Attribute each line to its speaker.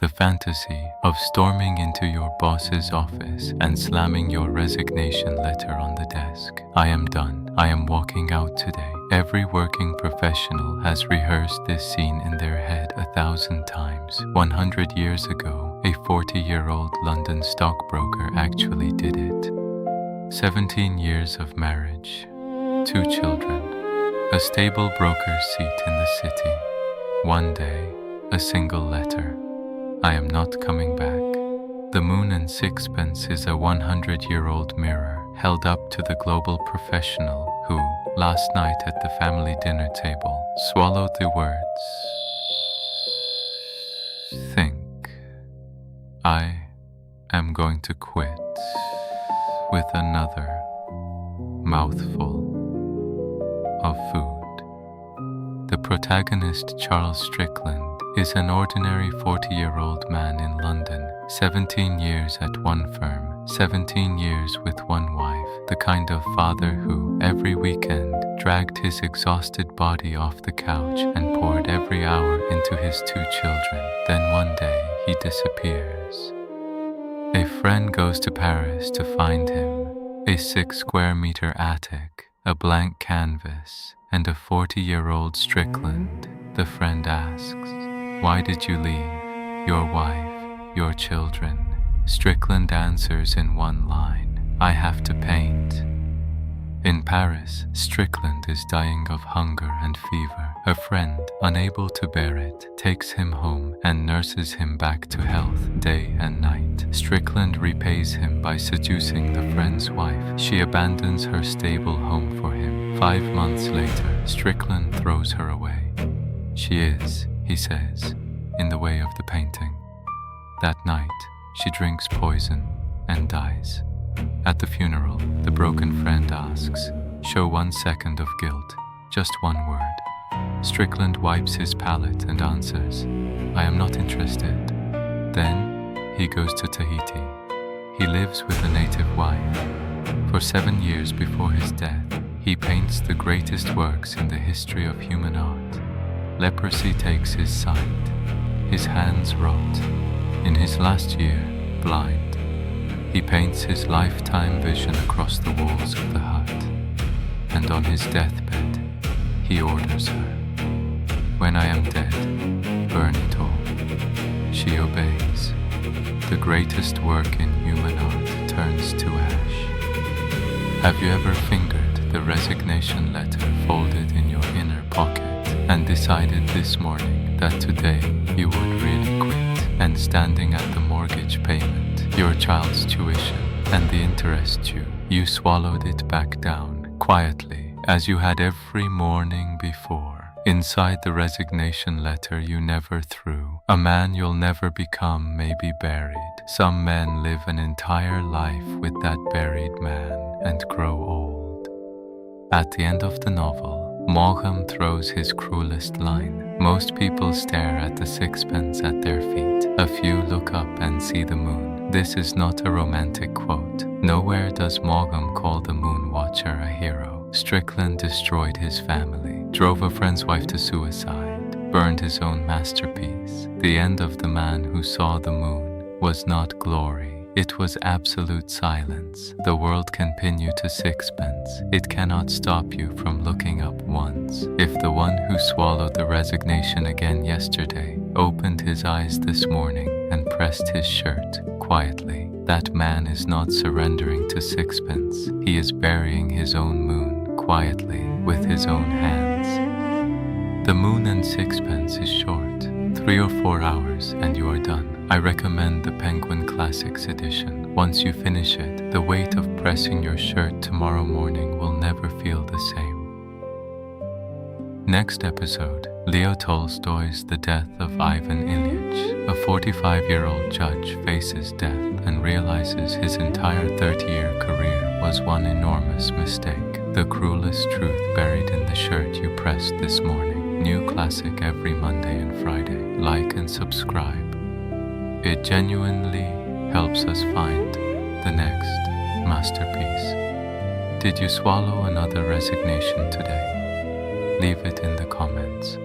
Speaker 1: The fantasy of storming into your boss's office and slamming your resignation letter on the desk. I am done. I am walking out today. Every working professional has rehearsed this scene in their head 1,000 times. 100 years ago, a 40-year-old London stockbroker actually did it. 17 years of marriage, 2 children, a stable broker's seat in the city. One day, a single letter. I am not coming back. The Moon and Sixpence is a 100-year-old mirror held up to the global professional who, last night at the family dinner table, swallowed the words, "Think. I am going to quit," with another mouthful of food. The protagonist, Charles Strickland, is an ordinary 40-year-old man in London, 17 years at one firm, 17 years with one wife, the kind of father who, every weekend, dragged his exhausted body off the couch and poured every hour into his 2 children. Then one day, he disappears. A friend goes to Paris to find him, a 6-square-meter attic, a blank canvas, and a 40-year-old Strickland. The friend asks, "Why did you leave? Your wife, your children?" Strickland answers in one line, "I have to paint." In Paris, Strickland is dying of hunger and fever. A friend, unable to bear it, takes him home and nurses him back to health day and night. Strickland repays him by seducing the friend's wife. She abandons her stable home for him. 5 months later, Strickland throws her away. "She is," he says, "in the way of the painting." That night, she drinks poison and dies. At the funeral, the broken friend asks, "Show 1 second of guilt, just 1 word." Strickland wipes his palate and answers, "I am not interested." Then, he goes to Tahiti. He lives with a native wife. For 7 years before his death, he paints the greatest works in the history of human art. Leprosy takes his sight. His hands rot. In his last year, blind, he paints his lifetime vision across the walls of the hut. And on his deathbed, he orders her, "When I am dead, burn it all." She obeys. The greatest work in human art turns to ash. Have you ever fingered the resignation letter folded in your inner pocket and decided this morning that today you would really quit, and standing at the mortgage payment, your child's tuition, and the interest due, you swallowed it back down, quietly, as you had every morning before? Inside the resignation letter you never threw, a man you'll never become may be buried. Some men live an entire life with that buried man and grow old. At the end of the novel, Maugham throws his cruelest line. Most people stare at the sixpence at their feet. A few look up and see the moon. This is not a romantic quote. Nowhere does Maugham call the moon watcher a hero. Strickland destroyed his family, drove a friend's wife to suicide, burned his own masterpiece. The end of the man who saw the moon was not glory. It was absolute silence. The world can pin you to sixpence. It cannot stop you from looking up once. If the one who swallowed the resignation again yesterday opened his eyes this morning and pressed his shirt quietly, that man is not surrendering to sixpence. He is burying his own moon quietly with his own hands. The Moon and Sixpence is short, 3 or 4 hours and you are done. I recommend the Penguin Classics edition. Once you finish it, the weight of pressing your shirt tomorrow morning will never feel the same. Next episode, Leo Tolstoy's The Death of Ivan Ilyich. A 45-year-old judge faces death and realizes his entire 30-year career was one enormous mistake. The cruelest truth buried in the shirt you pressed this morning. New classic every Monday and Friday. Like and subscribe. It genuinely helps us find the next masterpiece. Did you swallow another resignation today? Leave it in the comments.